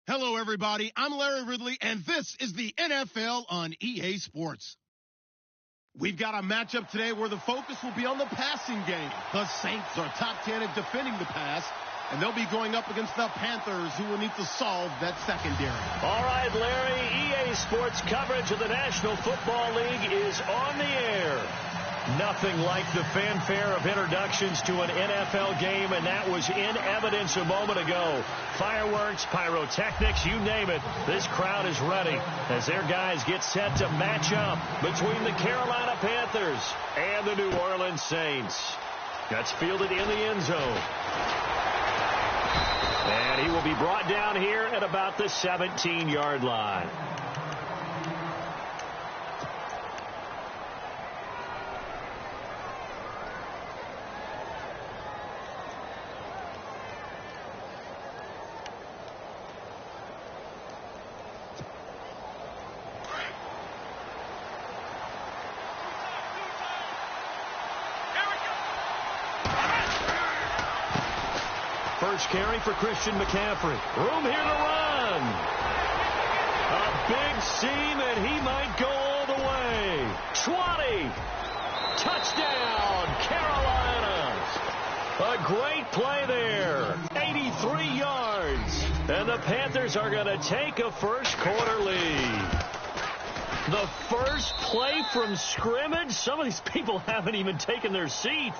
Hello, everybody. I'm Larry Ridley, and this is the NFL on EA Sports. We've got a matchup today where the focus will be on the passing game. The Saints are top 10 at defending the pass, and they'll be going up against the Panthers, who will need to solve that secondary. All right, Larry, EA Sports coverage of the National Football League is on the air. Nothing like the fanfare of introductions to an NFL game, and that was in evidence a moment ago. Fireworks, pyrotechnics, you name it. This crowd is ready as their guys get set to match up between the Carolina Panthers and the New Orleans Saints. That's fielded in the end zone. And he will be brought down here at about the 17-yard line. First carry for Christian McCaffrey. Room here to run. A big seam, and he might go all the way. 20. Touchdown, Carolina. A great play there. 83 yards. And the Panthers are going to take a first-quarter lead. The first play from scrimmage? Some of these people haven't even taken their seat.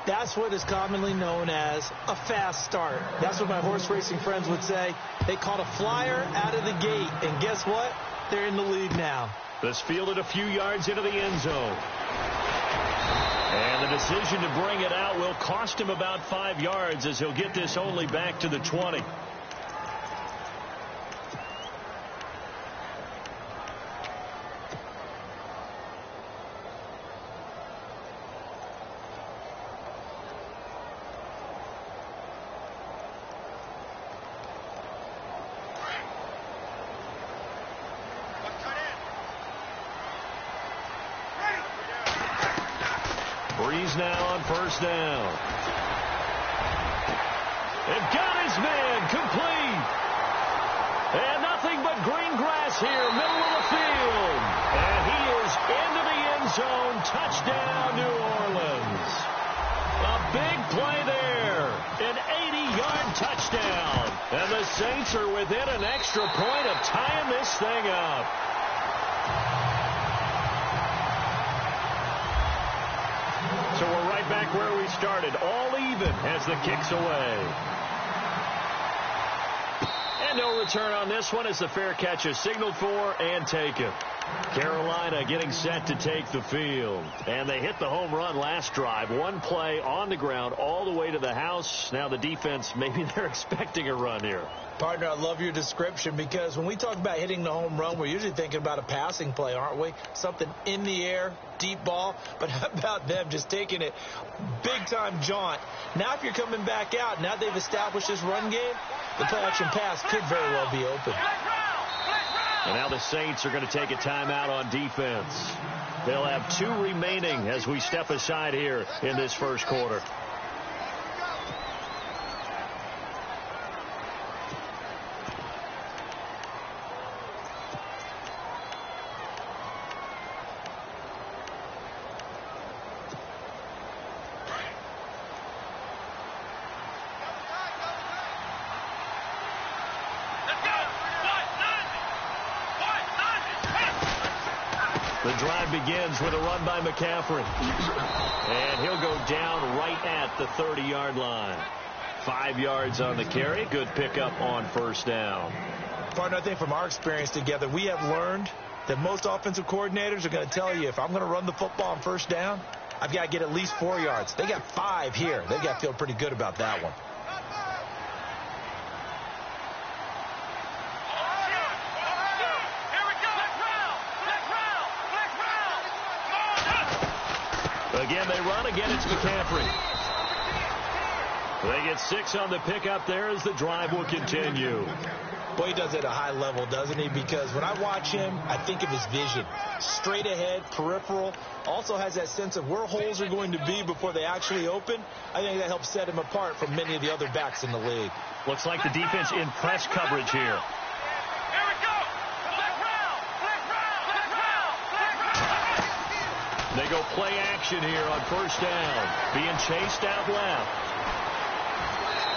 That's what is commonly known as a fast start. That's what my horse racing friends would say. They caught a flyer out of the gate, and guess what? They're in the lead now. This fielded a few yards into the end zone. And the decision to bring it out will cost him about 5 yards as he'll get this only back to the 20. Breeze now on first down. They've got his man complete. And nothing but green grass here, middle of the field. And he is into the end zone. Touchdown, New Orleans. A big play there. An 80-yard touchdown. And the Saints are within an extra point of tying this thing up. So we're right back where we started, all even as the kick's away. And no return on this one as the fair catch is signaled for and taken. Carolina getting set to take the field. And they hit the home run last drive. One play on the ground all the way to the house. Now the defense, maybe they're expecting a run here. Partner, I love your description because when we talk about hitting the home run, we're usually thinking about a passing play, aren't we? Something in the air, deep ball. But how about them just taking it big-time jaunt? Now if you're coming back out, now they've established this run game, the play-action pass could very well be open. And now the Saints are going to take a timeout on defense. They'll have 2 remaining as we step aside here in this first quarter. The drive begins with a run by McCaffrey. And he'll go down right at the 30-yard line. 5 yards on the carry. Good pickup on first down. Partner, I think from our experience together, we have learned that most offensive coordinators are going to tell you, if I'm going to run the football on first down, I've got to get at least 4 yards. They got 5 here. They've got to feel pretty good about that one. Again, they run. Again, it's McCaffrey. They get 6 on the pickup there as the drive will continue. Boy, he does it at a high level, doesn't he? Because when I watch him, I think of his vision. Straight ahead, peripheral. Also has that sense of where holes are going to be before they actually open. I think that helps set him apart from many of the other backs in the league. Looks like the defense in press coverage here. They go play action here on first down. Being chased out left.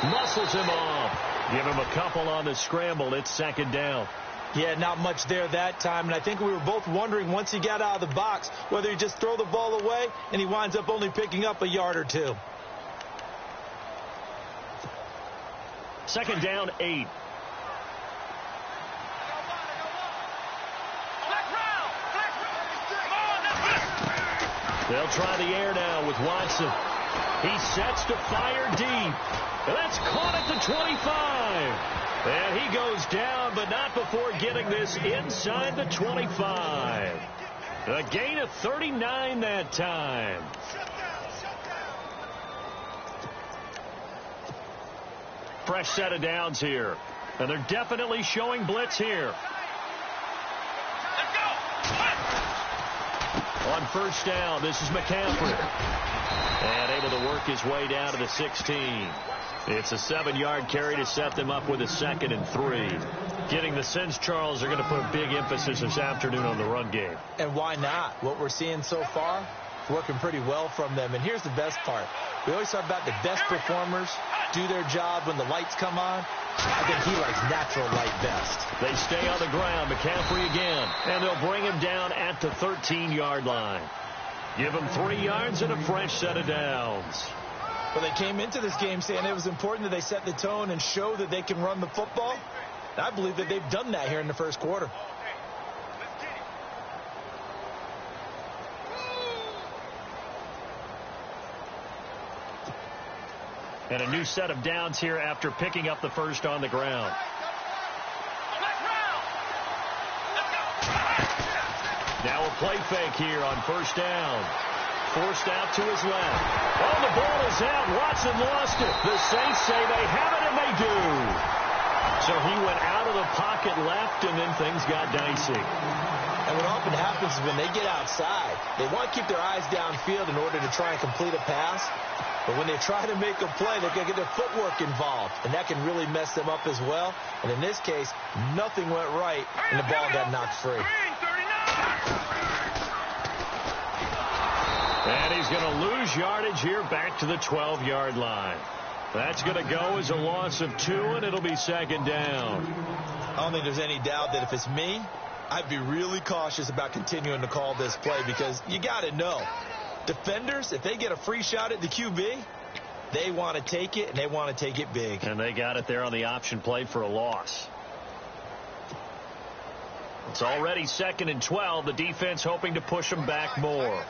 Muscles him off. Give him a couple on the scramble. It's second down. Yeah, not much there that time. And I think we were both wondering once he got out of the box whether he'd just throw the ball away and he winds up only picking up a yard or two. Second down, 8. They'll try the air now with Watson. He sets to fire deep. That's caught at the 25. And he goes down, but not before getting this inside the 25. A gain of 39 that time. Fresh set of downs here. And they're definitely showing blitz here. On first down, this is McCaffrey. And able to work his way down to the 16. It's a 7-yard carry to set them up with a 2nd and 3. Getting the sense, Charles, they're going to put a big emphasis this afternoon on the run game. And why not? What we're seeing so far, working pretty well from them. And here's the best part. We always talk about the best performers do their job when the lights come on. I think he likes natural light best. They stay on the ground. McCaffrey again. And they'll bring him down at the 13-yard line. Give him 3 yards and a fresh set of downs. Well, they came into this game saying it was important that they set the tone and show that they can run the football. And I believe that they've done that here in the first quarter. And a new set of downs here after picking up the first on the ground. Now a play fake here on first down. Forced out to his left. Oh, the ball is out. Watson lost it. The Saints say they have it, and they do. So he went out of the pocket left, and then things got dicey. And what often happens is when they get outside, they want to keep their eyes downfield in order to try and complete a pass. But when they try to make a play, they're going to get their footwork involved, and that can really mess them up as well. And in this case, nothing went right, and the ball got knocked free. And he's going to lose yardage here back to the 12-yard line. That's going to go as a loss of 2, and it'll be second down. I don't think there's any doubt that if it's me, I'd be really cautious about continuing to call this play because you got to know. Defenders, if they get a free shot at the QB, they want to take it, and they want to take it big. And they got it there on the option play for a loss. It's already 2nd and 12. The defense hoping to push them back more.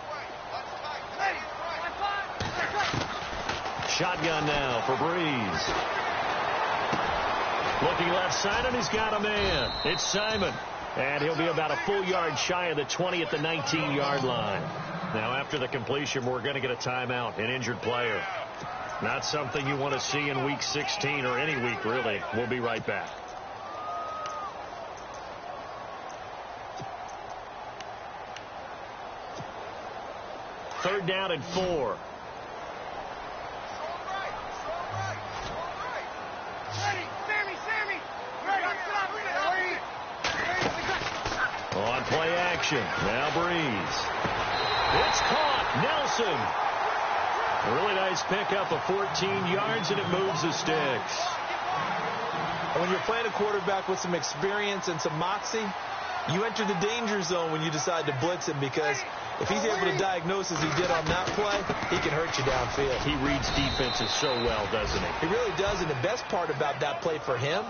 Shotgun now for Breeze. Looking left side, and he's got a man. It's Simon. And he'll be about a full yard shy of the 20 at the 19-yard line. Now, after the completion, we're going to get a timeout, an injured player. Not something you want to see in Week 16 or any week, really. We'll be right back. Third down and 4. On play action. Now Breeze. It's caught. Nelson. A really nice pickup of 14 yards, and it moves the sticks. And when you're playing a quarterback with some experience and some moxie, you enter the danger zone when you decide to blitz him because if he's able to diagnose as he did on that play, he can hurt you downfield. He reads defenses so well, doesn't he? He really does, and the best part about that play for him,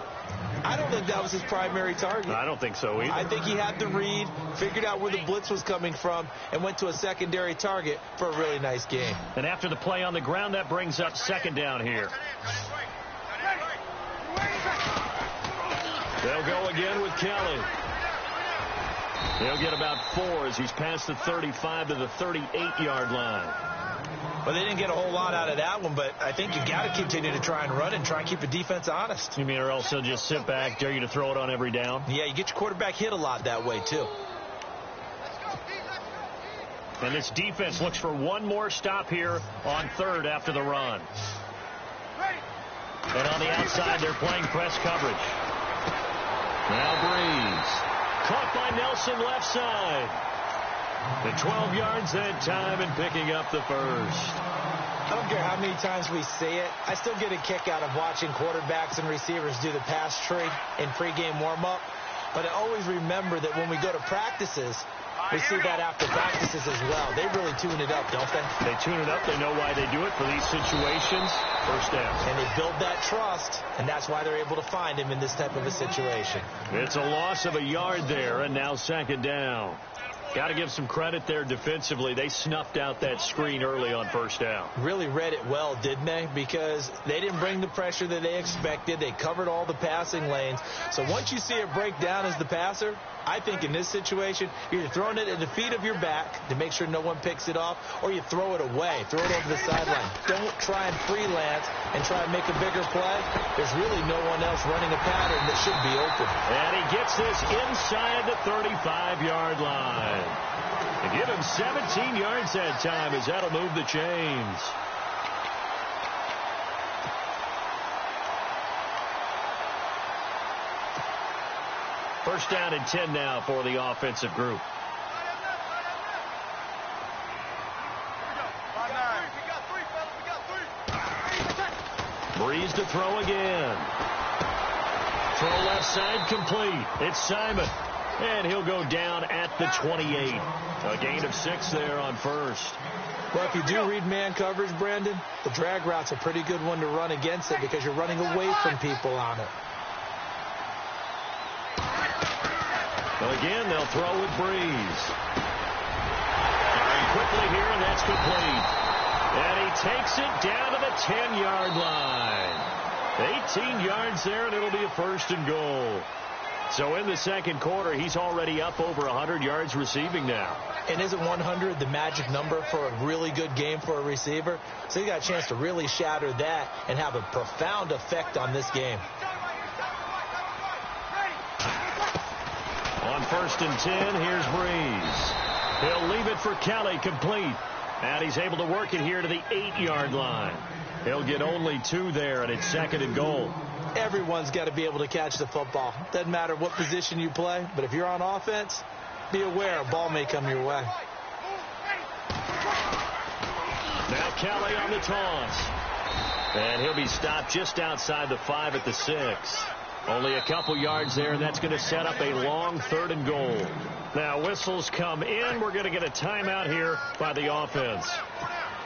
I don't think that was his primary target. I don't think so either. I think he had the read, figured out where the blitz was coming from, and went to a secondary target for a really nice game. And after the play on the ground, that brings up second down here. They'll go again with Kelly. He'll get about 4 as he's past the 35 to the 38-yard line. Well, they didn't get a whole lot out of that one, but I think you got to continue to try and run and try and keep the defense honest. You mean or else they'll just sit back, dare you to throw it on every down? Yeah, you get your quarterback hit a lot that way, too. And this defense looks for one more stop here on third after the run. And on the outside, they're playing press coverage. Now Breeze. Caught by Nelson left side. The 12 yards that time and picking up the first. I don't care how many times we see it. I still get a kick out of watching quarterbacks and receivers do the pass tree in pregame warm-up. But I always remember that when we go to practices, we see that after practices as well. They really tune it up, don't they? They tune it up. They know why they do it for these situations. First down. And they build that trust, and that's why they're able to find him in this type of a situation. It's a loss of a yard there, and now second down. Got to give some credit there defensively. They snuffed out that screen early on first down. Really read it well, didn't they? Because they didn't bring the pressure that they expected. They covered all the passing lanes. So once you see it break down as the passer, I think in this situation, you're either throwing it at the feet of your back to make sure no one picks it off, or you throw it away, throw it over the sideline. Don't try and freelance and try and make a bigger play. There's really no one else running a pattern that should be open. And he gets this inside the 35-yard line. To give him 17 yards that time, as that'll move the chains. First down and 10 now for the offensive group. Breeze to throw again. Throw left side complete. It's Simon. And he'll go down at the 28. A gain of 6 there on first. Well, if you do read man coverage, Brandon, the drag route's a pretty good one to run against it because you're running away from people on it. Well, again, they'll throw with Breeze. Firing quickly here, and that's complete. And he takes it down to the 10-yard line. 18 yards there, and it'll be a first and goal. So in the second quarter, he's already up over 100 yards receiving now. And isn't 100 the magic number for a really good game for a receiver? So he got a chance to really shatter that and have a profound effect on this game. On first and 10, here's Breeze. He'll leave it for Kelly, complete. And he's able to work it here to the 8-yard line. He'll get only 2 there, and it's second and goal. Everyone's got to be able to catch the football. Doesn't matter what position you play, but if you're on offense, be aware a ball may come your way. Now Kelly on the toss. And he'll be stopped just outside the 5 at the 6. Only a couple yards there, and that's going to set up a long third and goal. Now whistles come in. We're going to get a timeout here by the offense.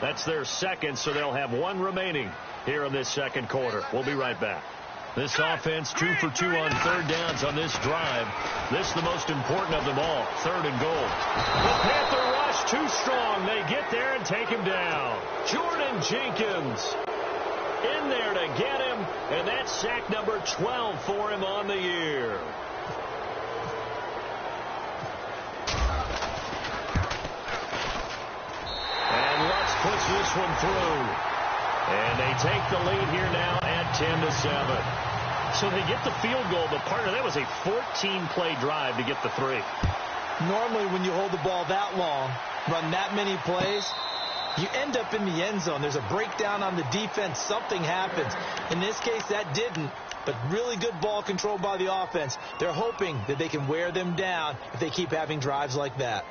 That's their second, so they'll have 1 remaining here in this second quarter. We'll be right back. This offense 2 for 2 on third downs on this drive. This the most important of them all, third and goal. The Panther rush too strong. They get there and take him down. Jordan Jenkins in there to get him, and that's sack number 12 for him on the year. And Lutz puts this one through. And they take the lead here now at 10-7. So they get the field goal, but partner, that was a 14-play drive to get the 3. Normally when you hold the ball that long, run that many plays, you end up in the end zone. There's a breakdown on the defense. Something happens. In this case, that didn't, but really good ball control by the offense. They're hoping that they can wear them down if they keep having drives like that.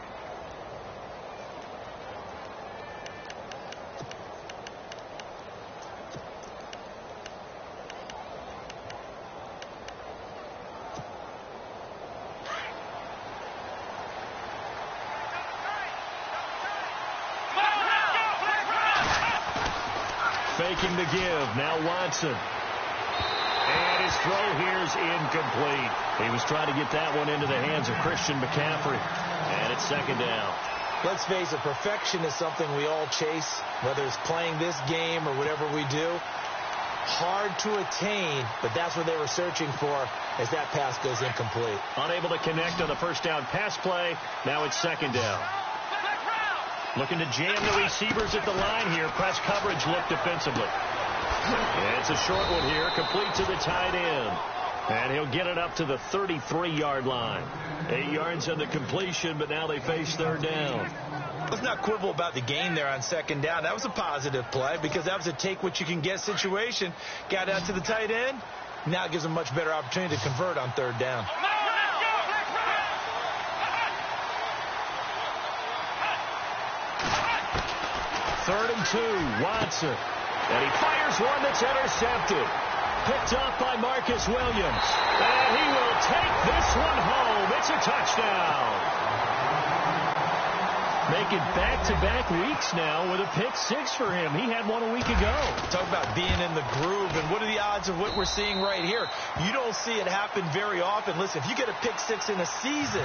Faking the give. Now Watson. And his throw here's incomplete. He was trying to get that one into the hands of Christian McCaffrey. And it's second down. Let's face it, perfection is something we all chase, whether it's playing this game or whatever we do. Hard to attain, but that's what they were searching for as that pass goes incomplete. Unable to connect on the first down pass play. Now it's second down. Looking to jam the receivers at the line here. Press coverage look defensively. And it's a short one here, complete to the tight end. And he'll get it up to the 33-yard line. 8 yards on the completion, but now they face third down. Let's not quibble about the gain there on second down. That was a positive play because that was a take-what-you-can-get situation. Got out to the tight end. Now it gives them a much better opportunity to convert on third down. 3rd and 2. Watson. And he fires one that's intercepted. Picked off by Marcus Williams. And he will take this one home. It's a touchdown. Making back-to-back weeks now with a pick 6 for him. He had one a week ago. Talk about being in the groove, and what are the odds of what we're seeing right here? You don't see it happen very often. Listen, if you get a pick 6 in a season,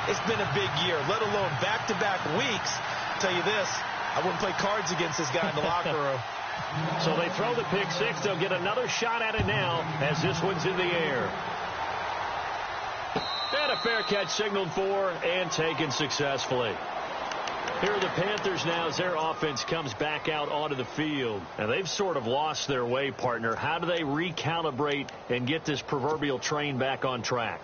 it's been a big year, let alone back-to-back weeks. I'll tell you this, I wouldn't play cards against this guy in the locker room. So they throw the pick 6. They'll get another shot at it now as this one's in the air. And a fair catch signaled for and taken successfully. Here are the Panthers now as their offense comes back out onto the field. And they've sort of lost their way, partner. How do they recalibrate and get this proverbial train back on track?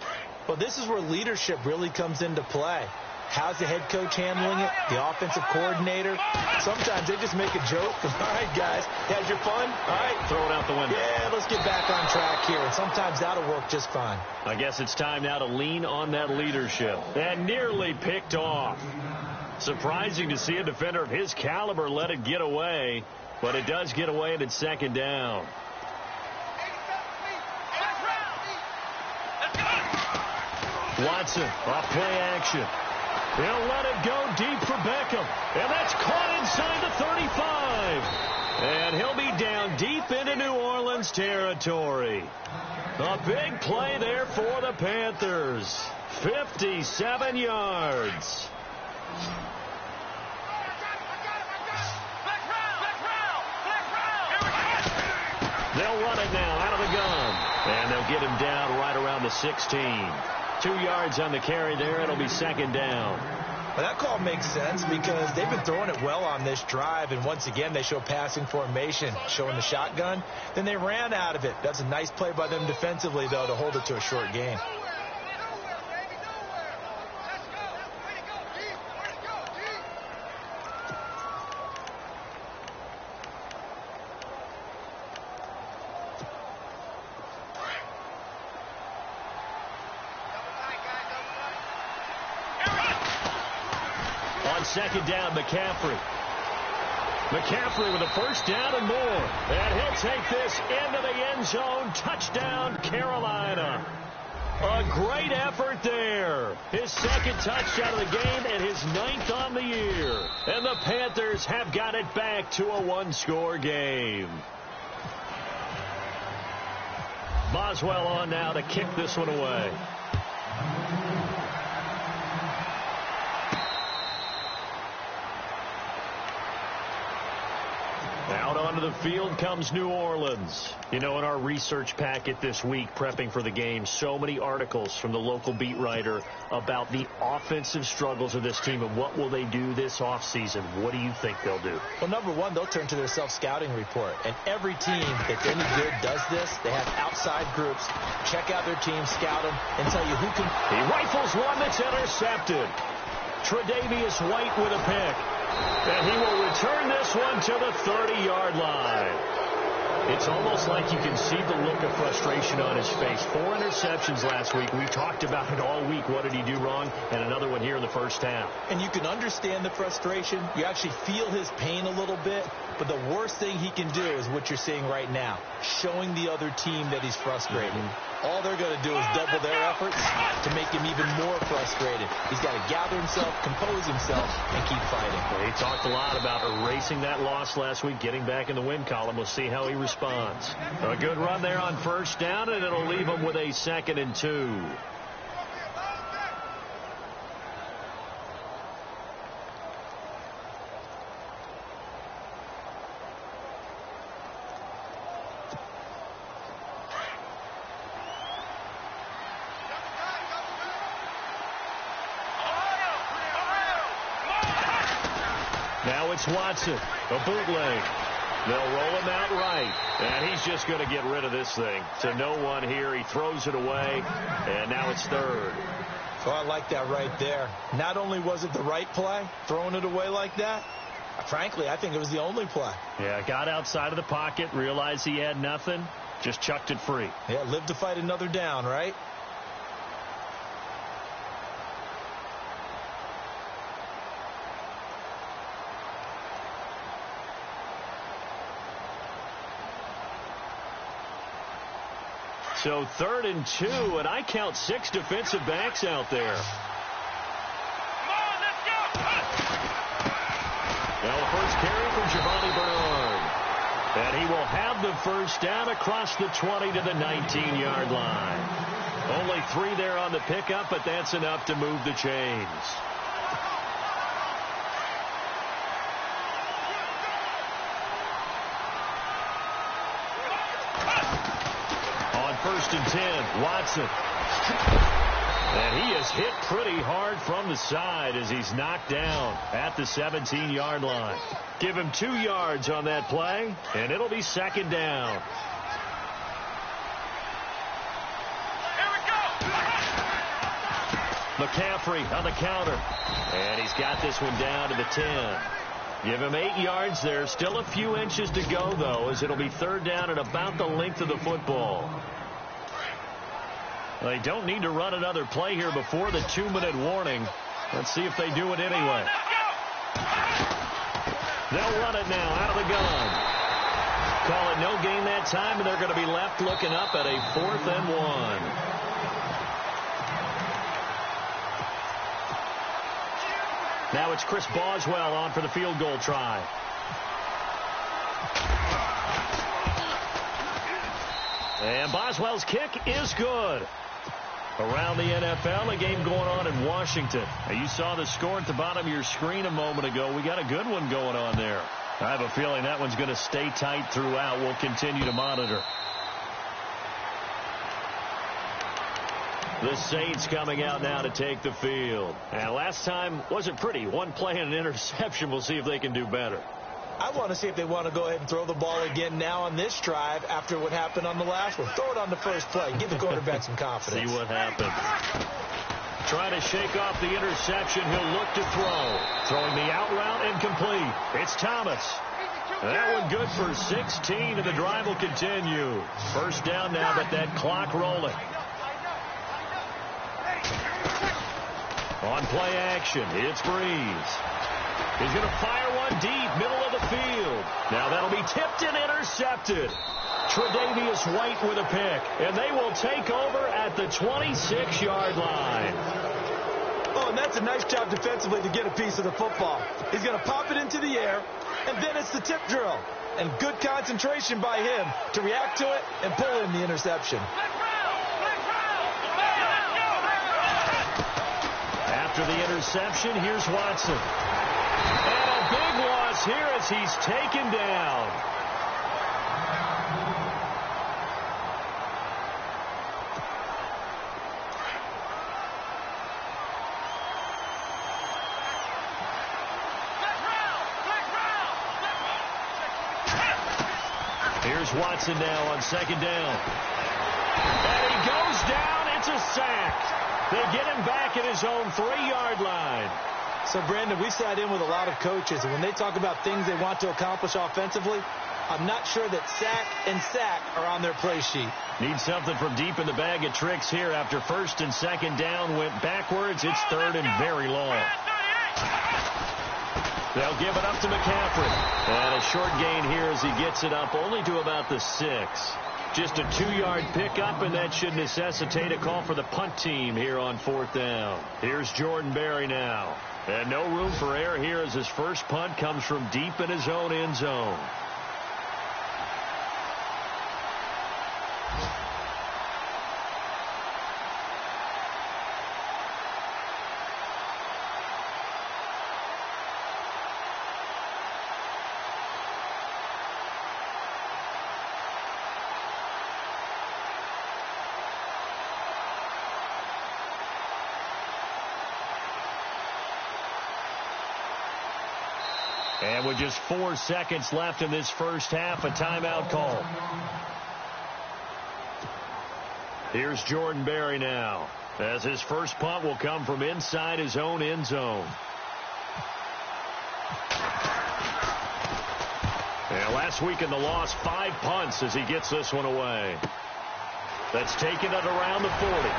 Well, this is where leadership really comes into play. How's the head coach handling it? The offensive coordinator? Sometimes they just make a joke. All right, guys, had your fun? All right. Throw it out the window. Yeah, let's get back on track here. And sometimes that'll work just fine. I guess it's time now to lean on that leadership. And nearly picked off. Surprising to see a defender of his caliber let it get away, but it does get away and it's 2nd down. Watson, off play action. He'll let it go deep for Beckham, and that's caught inside the 35. And he'll be down deep into New Orleans territory. A big play there for the Panthers. 57 yards. They'll run it now out of the gun. And they'll get him down right around the 16. 2 yards on the carry there. It'll be 2nd down. Well, that call makes sense because they've been throwing it well on this drive. And once again, they show passing formation, showing the shotgun. Then they ran out of it. That's a nice play by them defensively, though, to hold it to a short gain. On 2nd down, McCaffrey. McCaffrey with a 1st down and more. And he'll take this into the end zone. Touchdown, Carolina. A great effort there. His 2nd touchdown of the game and his 9th on the year. And the Panthers have got it back to a 1-score game. Boswell on now to kick this one away. Out onto the field comes New Orleans. You know, in our research packet this week, prepping for the game, so many articles from the local beat writer about the offensive struggles of this team and what will they do this offseason. What do you think they'll do? Well, number one, they'll turn to their self-scouting report. And every team that's any good does this. They have outside groups. Check out their team, scout them, and tell you who can. He rifles one that's intercepted. Tre'Davious White with a pick. And he will return this one to the 30-yard line. It's almost like you can see the look of frustration on his face. 4 interceptions last week. We talked about it all week. What did he do wrong? And another one here in the 1st half. And you can understand the frustration. You actually feel his pain a little bit. But the worst thing he can do is what you're seeing right now, showing the other team that he's frustrated. All they're going to do is double their efforts to make him even more frustrated. He's got to gather himself, compose himself, and keep fighting. Well, he talked a lot about erasing that loss last week, getting back in the win column. We'll see how he responds. A good run there on 1st down, and it'll leave him with a 2nd and 2. Now it's Watson, a bootleg. They'll roll him out right, and he's just going to get rid of this thing. To no one here. He throws it away, and now it's 3rd. Oh, I like that right there. Not only was it the right play, throwing it away like that, frankly, I think it was the only play. Yeah, got outside of the pocket, realized he had nothing, just chucked it free. Yeah, live to fight another down, right? So 3rd and 2, and I count 6 defensive backs out there. Now the first carry from Giovanni Bernard. And he will have the first down across the 20 to the 19-yard line. Only 3 there on the pickup, but that's enough to move the chains. On 1st and 10, Watson. And he is hit pretty hard from the side as he's knocked down at the 17-yard line. Give him 2 yards on that play, and it'll be 2nd down. McCaffrey on the counter. And he's got this one down to the 10. Give him 8 yards there. Still a few inches to go, though, as it'll be 3rd down and about the length of the football. They don't need to run another play here before the 2-minute warning. Let's see if they do it anyway. They'll run it now out of the gun. Call it no gain that time, and they're going to be left looking up at a 4th and 1. Now it's Chris Boswell on for the field goal try. And Boswell's kick is good. Around the NFL, a game going on in Washington. Now, you saw the score at the bottom of your screen a moment ago. We got a good one going on there. I have a feeling that one's going to stay tight throughout. We'll continue to monitor. The Saints coming out now to take the field. And last time wasn't pretty. 1 play and an interception. We'll see if they can do better. I want to see if they want to go ahead and throw the ball again now on this drive after what happened on the last one. Throw it on the first play. Give the quarterback some confidence. See what happens. Trying to shake off the interception. He'll look to throw. Throwing the out route incomplete. It's Thomas. That one good for 16, and the drive will continue. First down now, but that clock rolling. On play action, it's Breeze. He's going to fire one deep, middle of the field. Now that'll be tipped and intercepted. Tre'Davious White with a pick, and they will take over at the 26-yard line. Oh, and that's a nice job defensively to get a piece of the football. He's going to pop it into the air, and then it's the tip drill. And good concentration by him to react to it and pull in the interception. After the interception, here's Watson. And a big loss here as he's taken down. Here's Watson now on 2nd down. And he goes down. It's a sack. They get him back at his own 3-yard line. So, Brandon, we sat in with a lot of coaches, and when they talk about things they want to accomplish offensively, I'm not sure that sack and sack are on their play sheet. Need something from deep in the bag of tricks here. After 1st and 2nd down went backwards, it's 3rd and very long. They'll give it up to McCaffrey. And a short gain here as he gets it up only to about the 6. Just a 2-yard pickup, and that should necessitate a call for the punt team here on 4th down. Here's Jordan Berry now. And no room for error here as his first punt comes from deep in his own end zone. And with just 4 seconds left in this first half, a timeout call. Here's Jordan Berry now, as his first punt will come from inside his own end zone. And last week in the loss, 5 punts as he gets this one away. That's taken it around the 40.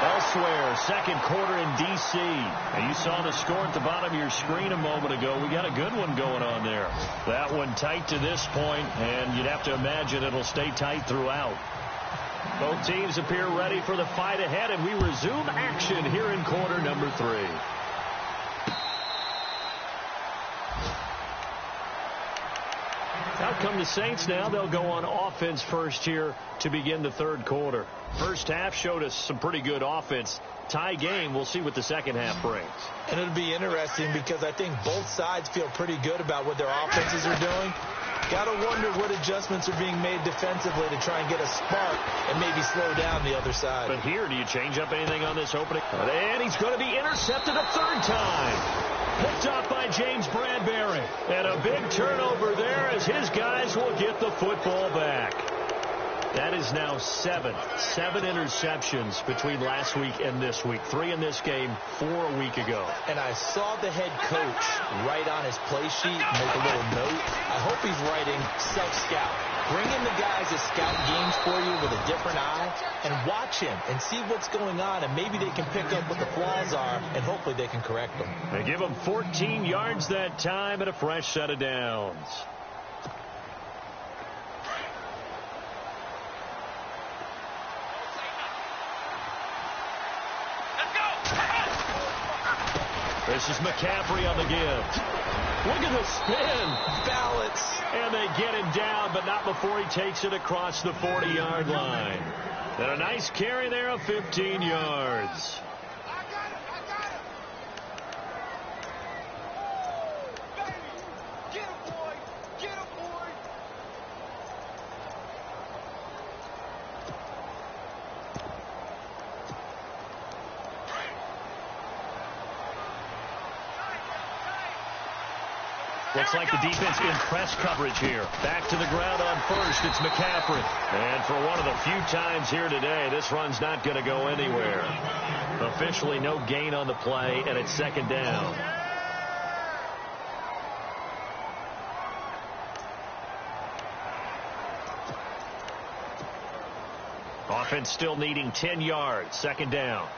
Elsewhere, second quarter in D.C. And you saw the score at the bottom of your screen a moment ago. We got a good one going on there. That one tight to this point, and you'd have to imagine it'll stay tight throughout. Both teams appear ready for the fight ahead, and we resume action here in quarter number 3. Out come the Saints now. They'll go on offense first here to begin the third quarter. First half showed us some pretty good offense. Tie game. We'll see what the second half brings. And it'll be interesting because I think both sides feel pretty good about what their offenses are doing. Got to wonder what adjustments are being made defensively to try and get a spark and maybe slow down the other side. But here, do you change up anything on this opening? And he's going to be intercepted a third time. Picked off by James Bradbury. And a big turnover there as his guys will get the football back. That is now 7 interceptions between last week and this week. 3 in this game, 4 a week ago. And I saw the head coach write on his play sheet, make a little note. I hope he's writing self-scout. Bring in the guys that scout games for you with a different eye and watch him and see what's going on, and maybe they can pick up what the flaws are, and hopefully they can correct them. They give him 14 yards that time and a fresh set of downs. This is McCaffrey on the give. Look at the spin. Balance. And they get him down, but not before he takes it across the 40-yard line. And a nice carry there of 15 yards. Looks like the defense in press coverage here. Back to the ground on first. It's McCaffrey. And for one of the few times here today, this run's not going to go anywhere. Officially no gain on the play, and it's second down. Offense still needing 10 yards. Second down.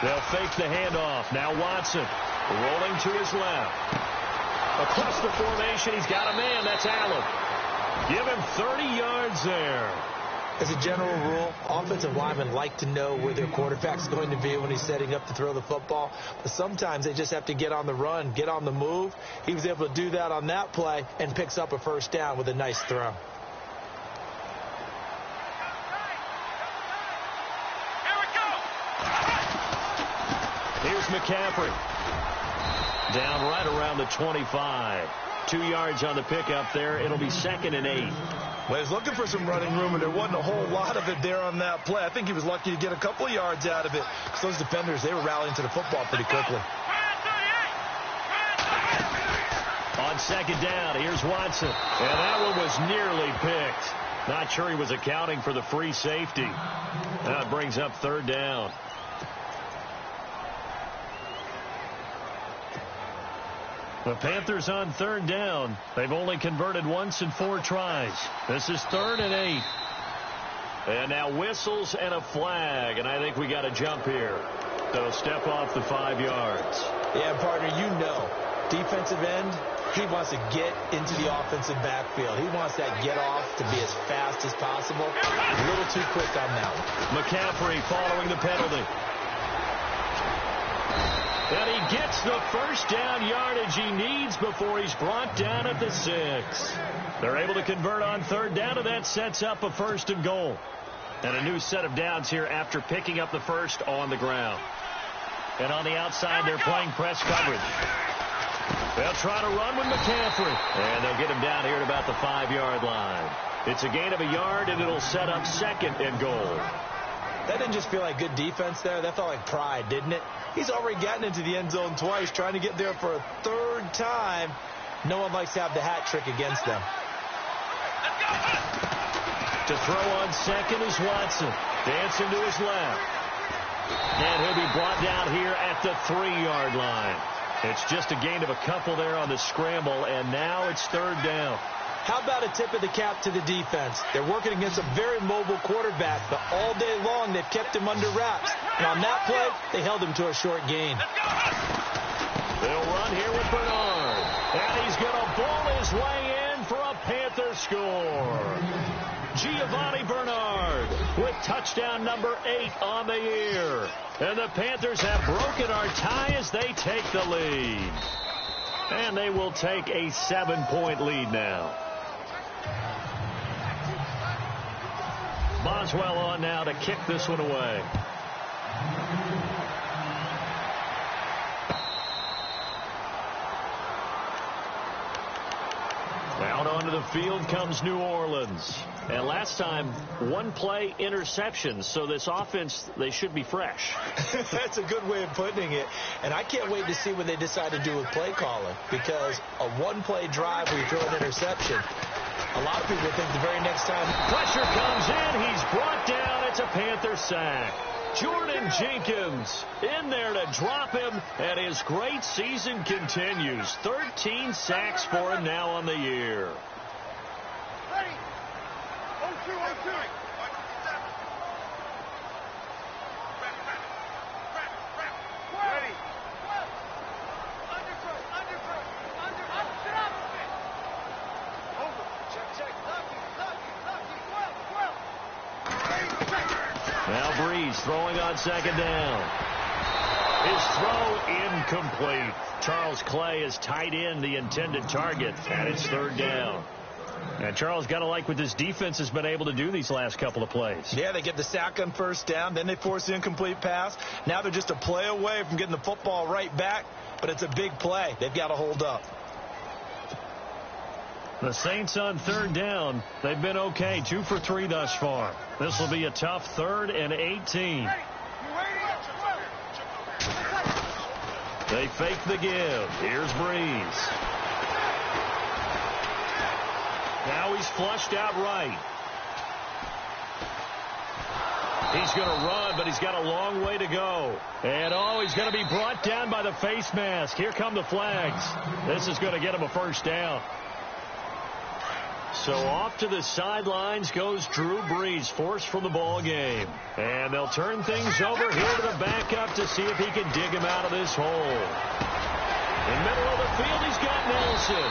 They'll fake the handoff. Now Watson rolling to his left. Across the formation, he's got a man. That's Allen. Give him 30 yards there. As a general rule, offensive linemen like to know where their quarterback's going to be when he's setting up to throw the football. But sometimes they just have to get on the run, get on the move. He was able to do that on that play and picks up a first down with a nice throw. Here's McCaffrey. Down right around the 25. 2 yards on the pickup there. It'll be 2nd and 8. Well, he was looking for some running room, and there wasn't a whole lot of it there on that play. I think he was lucky to get a couple of yards out of it, because those defenders, they were rallying to the football pretty quickly. On second down, here's Watson. And that one was nearly picked. Not sure he was accounting for the free safety. That brings up third down. The Panthers on third down. They've only converted once in 4 tries. This is 3rd and 8. And now whistles and a flag. And I think we got a jump here. So step off the 5 yards. Yeah, partner, you know, defensive end, he wants to get into the offensive backfield. He wants that get off to be as fast as possible. A little too quick on that one. McCaffrey following the penalty. And he gets the first down yardage he needs before he's brought down at the 6. They're able to convert on third down, and that sets up a 1st and goal. And a new set of downs here after picking up the first on the ground. And on the outside, they're playing press coverage. They'll try to run with McCaffrey. And they'll get him down here at about the 5-yard line. It's a gain of a yard, and it'll set up 2nd and goal. That didn't just feel like good defense there. That felt like pride, didn't it? He's already gotten into the end zone twice, trying to get there for a 3rd time. No one likes to have the hat trick against them. To throw on second is Watson. Dancing to his left. And he'll be brought down here at the 3-yard line. It's just a gain of a couple there on the scramble, and now it's 3rd down. How about a tip of the cap to the defense? They're working against a very mobile quarterback, but all day long they've kept him under wraps. And on that play, they held him to a short gain. They'll run here with Bernard. And he's going to ball his way in for a Panther score. Giovanni Bernard with touchdown number 8 on the year. And the Panthers have broken our tie as they take the lead. And they will take a 7-point lead now. Boswell on now to kick this one away. Out onto the field comes New Orleans. And last time, one-play interceptions. So this offense, they should be fresh. That's a good way of putting it. And I can't wait to see what they decide to do with play calling. Because a one-play drive where you throw an interception, a lot of people think the very next time. Pressure comes in. He's brought down. It's a Panther sack. Jordan Jenkins in there to drop him, and his great season continues. 13 sacks for him now on the year. Ready. 0-2. Ready. Now Breeze throwing on second down. His throw incomplete. Charles Clay is tight end, the intended target, and it's third down. And Charles got to like what this defense has been able to do these last couple of plays. Yeah, they get the sack on first down, then they force the incomplete pass. Now they're just a play away from getting the football right back, but it's a big play. They've got to hold up. The Saints on third down, they've been okay, 2 for 3 thus far. This will be a tough 3rd and 18. They fake the give. Here's Breeze. Now he's flushed out right. He's going to run, but he's got a long way to go. And, he's going to be brought down by the face mask. Here come the flags. This is going to get him a first down. So off to the sidelines goes Drew Brees, forced from the ball game. And they'll turn things over here to the backup to see if he can dig him out of this hole. In the middle of the field, he's got Nelson.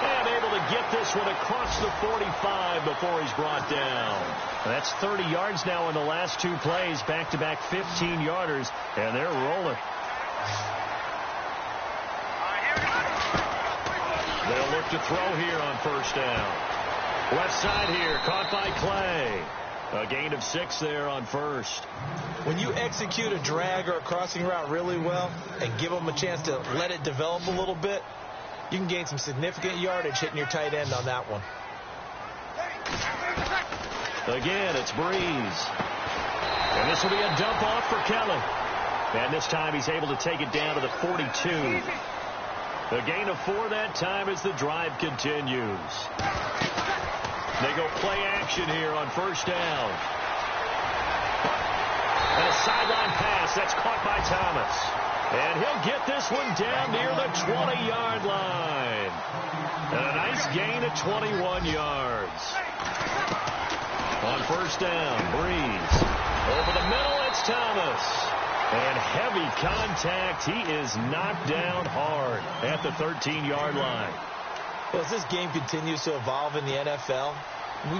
And able to get this one across the 45 before he's brought down. That's 30 yards now in the last 2 plays, back-to-back 15-yarders, and they're rolling. They'll look to throw here on first down. Left side here, caught by Clay. A gain of 6 there on first. When you execute a drag or a crossing route really well and give them a chance to let it develop a little bit, you can gain some significant yardage hitting your tight end on that one. Again, it's Breeze. And this will be a dump off for Kelly. And this time he's able to take it down to the 42. A gain of 4 that time as the drive continues. They go play action here on first down. And a sideline pass. That's caught by Thomas. And he'll get this one down near the 20-yard line. And a nice gain of 21 yards. On first down, Breeze. Over the middle, it's Thomas. And heavy contact. He is knocked down hard at the 13-yard line. Well, as this game continues to evolve in the NFL,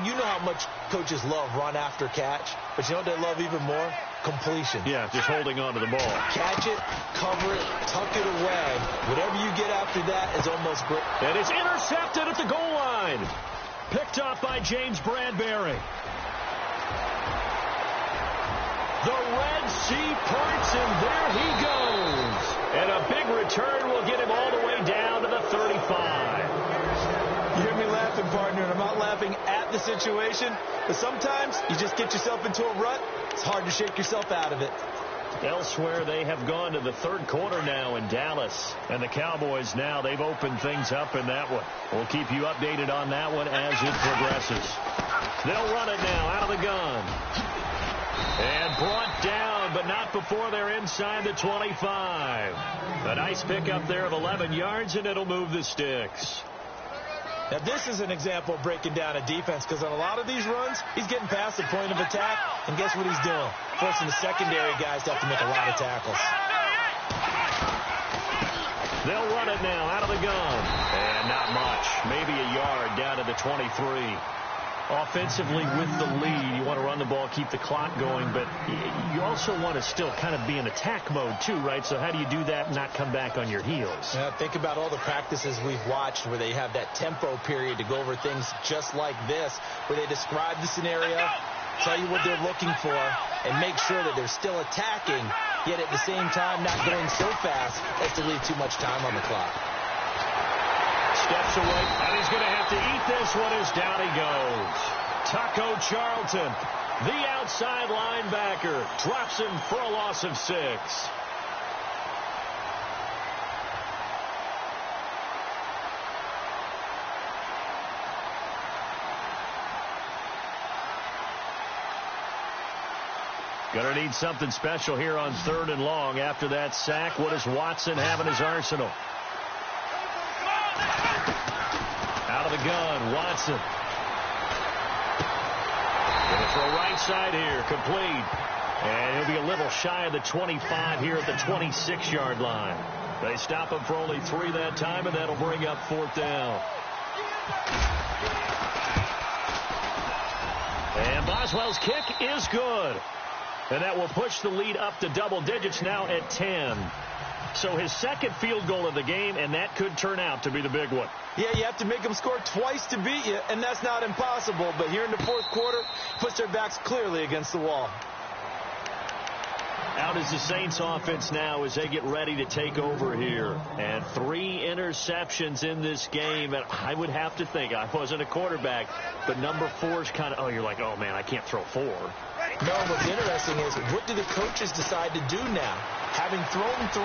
you know how much coaches love run after catch, but you know what they love even more? Completion. Yeah, just holding on to the ball. Catch it, cover it, tuck it away. Whatever you get after that is almost great. And it's intercepted at the goal line. Picked up by James Bradbury. The Red Sea parts, and there he goes. And a big return will get him all the way down to the 35. You hear me laughing, partner, and I'm not laughing at the situation, but sometimes you just get yourself into a rut. It's hard to shake yourself out of it. Elsewhere, they have gone to the third quarter now in Dallas. And the Cowboys now, they've opened things up in that one. We'll keep you updated on that one as it progresses. They'll run it now out of the gun. And brought down, but not before they're inside the 25. A nice pickup there of 11 yards, and it'll move the sticks. Now, this is an example of breaking down a defense, because on a lot of these runs, he's getting past the point of attack, and guess what he's doing? Forcing the secondary guys to have to make a lot of tackles. They'll run it now out of the gun. And not much. Maybe a yard down to the 23. Offensively with the lead, you want to run the ball, keep the clock going, but you also want to still kind of be in attack mode too, right? So how do you do that and not come back on your heels? Yeah, think about all the practices we've watched where they have that tempo period to go over things just like this, where they describe the scenario, tell you what they're looking for, and make sure that they're still attacking, yet at the same time not going so fast as to leave too much time on the clock. Steps away, and he's going to have to eat this one as down he goes. Taco Charlton, the outside linebacker, drops him for a loss of 6. Going to need something special here on 3rd and long. After that sack, what does Watson have in his arsenal? Out of the gun, Watson. Going to throw right side here, complete. And he'll be a little shy of the 25 here at the 26-yard line. They stop him for only 3 that time, and that'll bring up 4th down. And Boswell's kick is good. And that will push the lead up to double digits now at 10. So his second field goal of the game, and that could turn out to be the big one. Yeah, you have to make them score twice to beat you, and that's not impossible. But here in the 4th quarter, puts their backs clearly against the wall. Out is the Saints offense now as they get ready to take over here. And 3 interceptions in this game. And I would have to think, I wasn't a quarterback, but number 4 is kind of, you're like, oh, man, I can't throw 4. No, what's interesting is, what do the coaches decide to do now? Having thrown 3,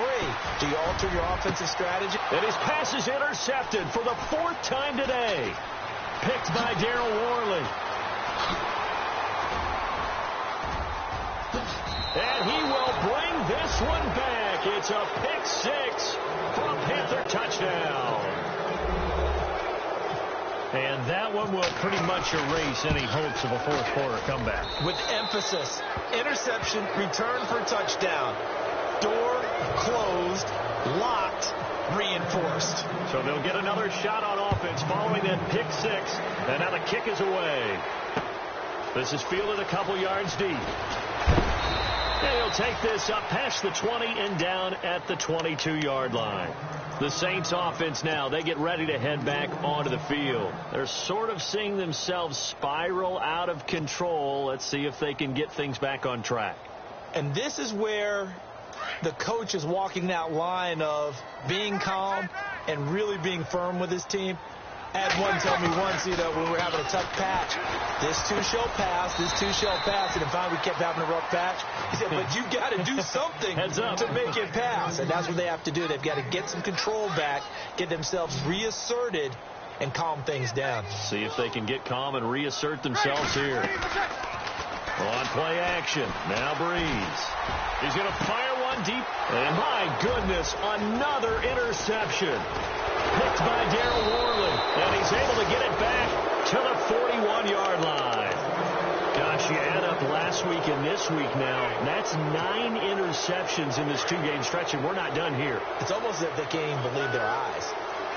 do you alter your offensive strategy? And his pass is intercepted for the 4th time today. Picked by Darryl Worley. And he will bring this one back. It's a pick 6 for a Panther touchdown. And that one will pretty much erase any hopes of a 4th quarter comeback. With emphasis, interception, return for touchdown. Door closed, locked, reinforced. So they'll get another shot on offense following that pick 6. And now the kick is away. This is fielded a couple yards deep. And he'll take this up past the 20 and down at the 22-yard line. The Saints offense now, they get ready to head back onto the field. They're sort of seeing themselves spiral out of control. Let's see if they can get things back on track. And this is where the coach is walking that line of being calm and really being firm with his team. I had one tell me once, when we were having a tough patch, this too shall pass, this too shall pass, and finally we kept having a rough patch. He said, but you got to do something to make it pass, and that's what they have to do. They've got to get some control back, get themselves reasserted, and calm things down. See if they can get calm and reassert themselves here. On play action, now Breeze. He's going to fire one deep, and my goodness, another interception. Picked by Darryl Worley, and he's able to get it back to the 41-yard line. Gosh, you add up last week and this week now, that's 9 interceptions in this 2-game stretch, and we're not done here. It's almost as if they can't even believe their eyes.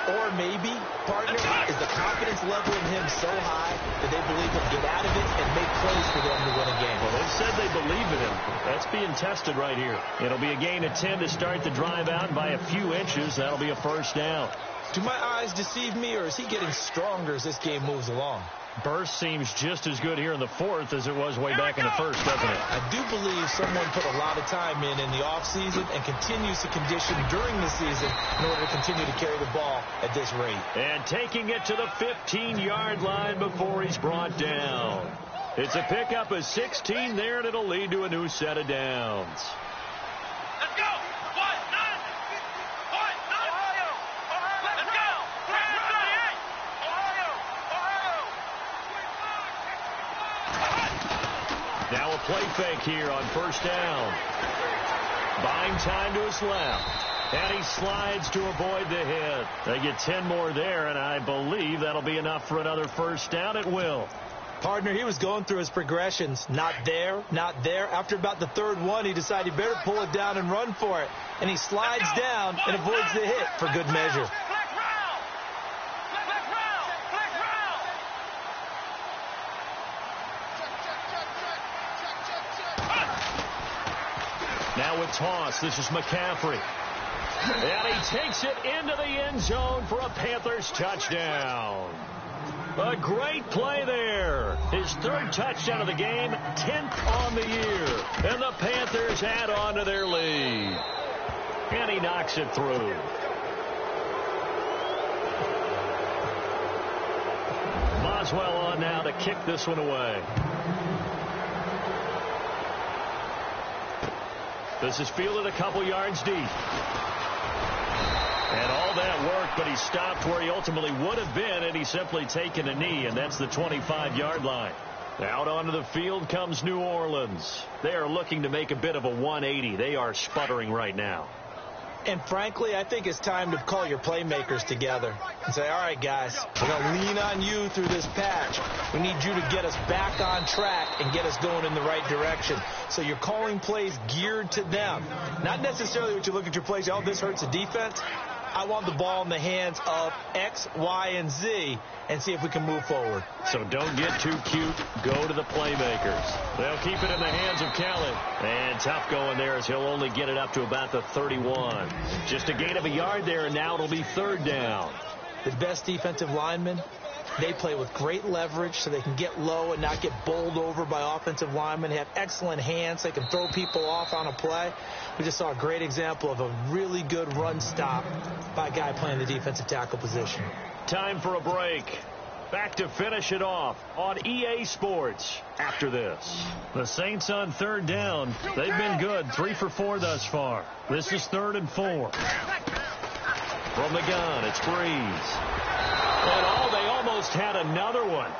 Or maybe, partner, is the confidence level in him so high that they believe he'll get out of it and make plays for them to win a game. Well, they've said they believe in him. That's being tested right here. It'll be a gain of 10 to start the drive out by a few inches. That'll be a 1st down. Do my eyes deceive me, or is he getting stronger as this game moves along? Burst seems just as good here in the 4th as it was way back in the 1st, doesn't it? I do believe someone put a lot of time in the offseason and continues to condition during the season in order to continue to carry the ball at this rate. And taking it to the 15-yard line before he's brought down. It's a pickup of 16 there, and it'll lead to a new set of downs. Let's go! Now a play fake here on 1st down. Buying time to his left. And he slides to avoid the hit. They get 10 more there, and I believe that'll be enough for another first down at will. Partner, he was going through his progressions. Not there, not there. After about the third one, he decided he better pull it down and run for it. And he slides down and avoids the hit for good measure. Now a toss. This is McCaffrey. And he takes it into the end zone for a Panthers touchdown. A great play there. His third touchdown of the game, 10th on the year. And the Panthers add on to their lead. And he knocks it through. Boswell on now to kick this one away. This is fielded a couple yards deep. And all that work, but he stopped where he ultimately would have been had he simply taken a knee, and that's the 25-yard line. Out onto the field comes New Orleans. They are looking to make a bit of a 180. They are sputtering right now. And frankly, I think it's time to call your playmakers together and say, all right, guys, we're going to lean on you through this patch. We need you to get us back on track and get us going in the right direction. So you're calling plays geared to them. Not necessarily what you look at your plays, oh, this hurts the defense. I want the ball in the hands of X, Y, and Z and see if we can move forward. So don't get too cute. Go to the playmakers. They'll keep it in the hands of Kellen. And tough going there as he'll only get it up to about the 31. Just a gain of a yard there, and now it'll be third down. The best defensive linemen, they play with great leverage so they can get low and not get bowled over by offensive linemen. They have excellent hands. They can throw people off on a play. We just saw a great example of a really good run stop by a guy playing the defensive tackle position. Time for a break. Back to finish it off on EA Sports after this. The Saints on third down. They've been good. 3 for 4 thus far. This is 3rd and 4. From the gun, it's Breeze. And they almost had another one.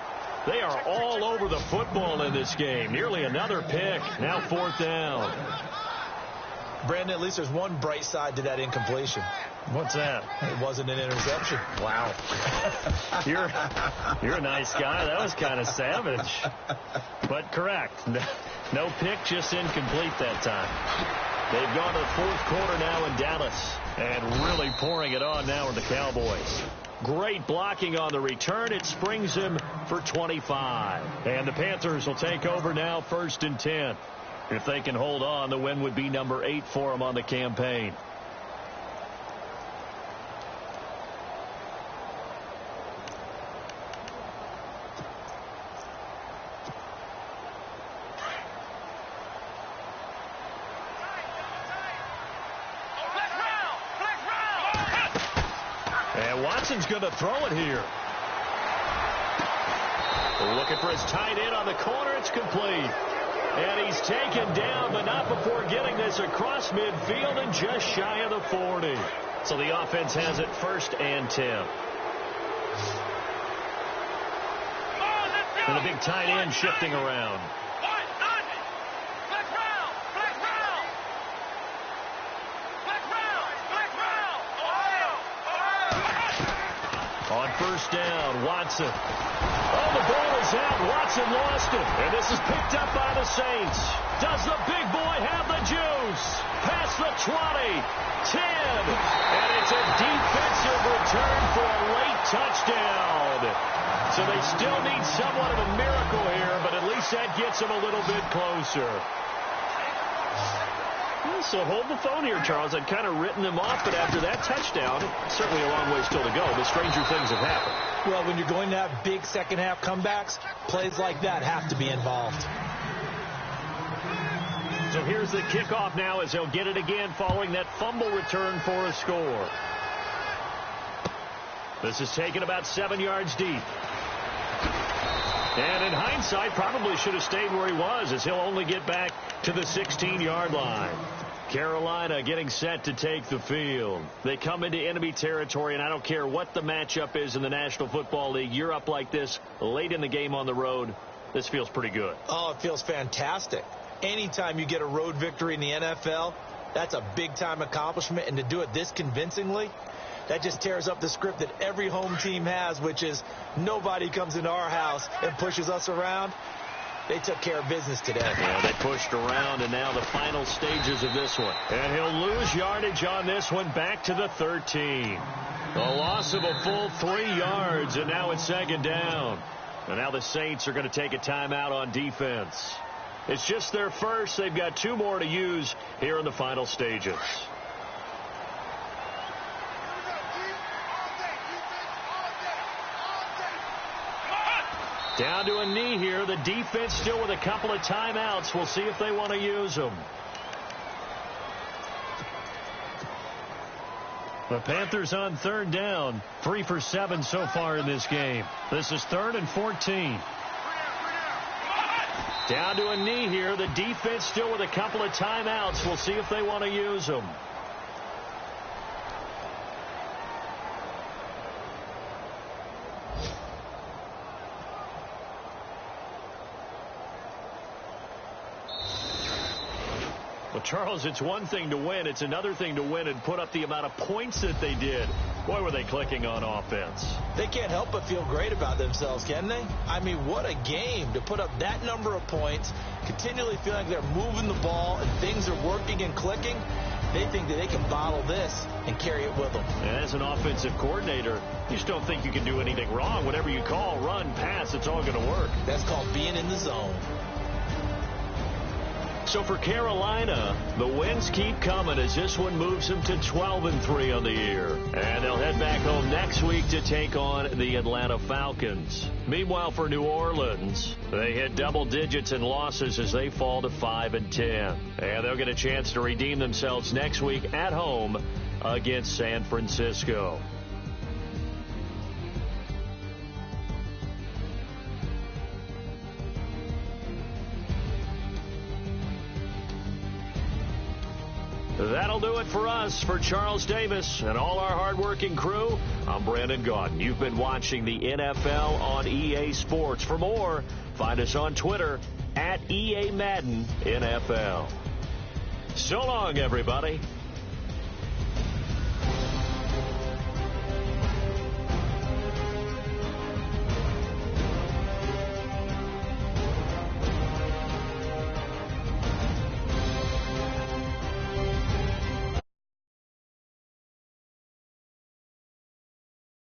They are all over the football in this game. Nearly another pick. Now 4th down. Brandon, at least there's one bright side to that incompletion. What's that? It wasn't an interception. Wow. You're a nice guy. That was kind of savage. But correct. No pick, just incomplete that time. They've gone to the 4th quarter now in Dallas. And really pouring it on now with the Cowboys. Great blocking on the return. It springs him for 25. And the Panthers will take over now 1st and 10. If they can hold on, the win would be number 8 for them on the campaign. And Watson's going to throw it here. Looking for his tight end on the corner. It's complete. And he's taken down, but not before getting this across midfield and just shy of the 40. So the offense has it 1st and 10. And the big tight end shifting around. On 1st down, Watson. Oh, the ball is out. Watson lost it. And this is picked up by the Saints. Does the big boy have the juice? Past the 20, 10. And it's a defensive return for a late touchdown. So they still need somewhat of a miracle here, but at least that gets them a little bit closer. So hold the phone here, Charles. I'd kind of written them off, but after that touchdown, certainly a long way still to go, but stranger things have happened. Well, when you're going to have big second-half comebacks, plays like that have to be involved. So here's the kickoff now as they'll get it again following that fumble return for a score. This is taken about 7 yards deep. And in hindsight, probably should have stayed where he was as he'll only get back to the 16-yard line. Carolina getting set to take the field. They come into enemy territory, and I don't care what the matchup is in the National Football League. You're up like this late in the game on the road. This feels pretty good. Oh, it feels fantastic. Anytime you get a road victory in the NFL, That's a big-time accomplishment, and to do it this convincingly, that just tears up the script that every home team has, which is nobody comes into our house and pushes us around. They took care of business today. Yeah, they pushed around, and now the final stages of this one. And he'll lose yardage on this one, back to the 13. A loss of a full 3 yards, and now it's second down. And now the Saints are going to take a timeout on defense. It's just their first. They've got 2 more to use here in the final stages. Down to a knee here. The defense still with a couple of timeouts. We'll see if they want to use them. The Panthers on third down. 3 for 7 so far in this game. This is 3rd and 14. Down to a knee here. The defense still with a couple of timeouts. We'll see if they want to use them. Well, Charles, it's one thing to win. It's another thing to win and put up the amount of points that they did. Boy, were they clicking on offense. They can't help but feel great about themselves, can they? I mean, what a game to put up that number of points, continually feel like they're moving the ball and things are working and clicking. They think that they can bottle this and carry it with them. And as an offensive coordinator, you just don't think you can do anything wrong. Whatever you call, run, pass, it's all going to work. That's called being in the zone. So for Carolina, the wins keep coming as this one moves them to 12-3 on the year. And they'll head back home next week to take on the Atlanta Falcons. Meanwhile, for New Orleans, they hit double digits in losses as they fall to 5-10. And they'll get a chance to redeem themselves next week at home against San Francisco. That'll do it for us. For Charles Davis and all our hardworking crew, I'm Brandon Gaudin. You've been watching the NFL on EA Sports. For more, find us on Twitter @EA Madden NFL. So long, everybody.